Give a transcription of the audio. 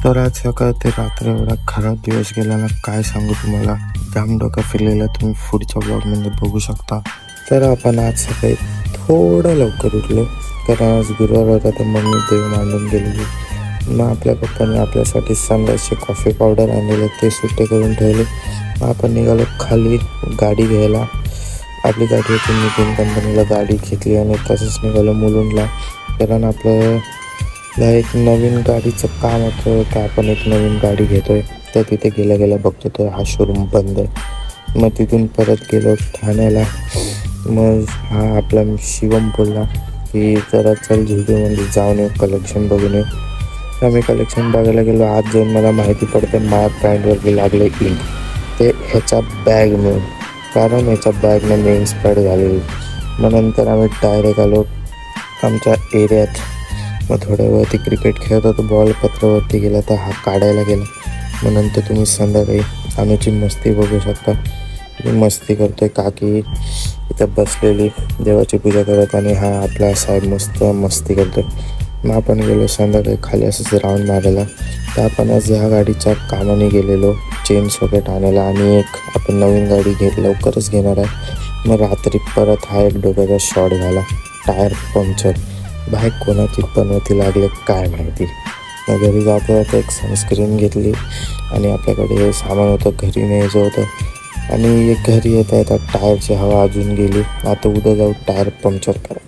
तर आज सकाळ ते रात्र एवढा खराब दिवस गेला ना, काय सांगू तुम्हाला. जाम डोकं फिरलेलं, तुम्ही पुढच्या ब्लॉगमध्ये बघू शकता. तर आपण आज सकाळी थोडं लवकर उठलो, कारण आज गुरुवार होता. तर मम्मी देव मांडून गेलेली. मग आपल्या पप्पांनी आपल्यासाठी सनराईजची कॉफी पावडर आणलेलं, ते सुट्टे करून ठेवले. मग आपण निघालो खाली गाडी घ्यायला. आपली गाडी होती, नितीन कंपनीला गाडी घेतली आणि तसंच निघालो मुलुंडला. कारण आपल्याला एक नवीन गाडीचं काम होतं, तर आपण एक नवीन गाडी घेतो आहे. तर तिथे गेल्या गेल्या बघतो तर हा शोरूम बंद आहे. मग तिथून परत गेलो ठाण्याला. मग हा आपला शिवम बोलला की जरा चल झुडिओमध्ये जाऊन येऊ, कलेक्शन बघून येऊ. तर आम्ही कलेक्शन बघायला गेलो. आज जाऊन मला माहिती पडते माझ्या ब्रँडवरती लागले इंक, ते ह्याच्या बॅगमुळे. कारण ह्याच्या बॅगने मी इन्स्पायर्ड झालेली. मग नंतर आम्ही डायरेक्ट आलो आमच्या एरियात. मग थोड्या वेळाती क्रिकेट खेळत होतो, बॉल पत्रावरती गेला तर हा काढायला गेला. मग नंतर तुम्ही संध्याकाळी आम्हीची मस्ती बघू शकता. मी मस्ती करतोय, काकी इथं बसलेली देवाची पूजा करत आणि हा आपला साहेब मस्त मस्ती करतोय. मग आपण गेलो संध्याकाळी खाली असंच राऊंड मारायला. तर आपण आज ह्या गाडीच्या कामाने गेलेलो चेन सॉकेट आणायला, आणि एक आपण नवीन गाडी लवकरच घेणार आहे. मग रात्री परत हा एक डोक्याचा शॉट झाला, टायर पंक्चर. बाईक कोणाची पनवती लागले काय माहिती. मग घरी जाता जाता एक सनस्क्रीन घेतली आणि आपल्याकडे हे सामान होतं घरी न्यायचं होतं. आणि एक घरी येता येतात टायरची हवा अजून गेली. आता उद्या जाऊ टायर पंक्चर करा.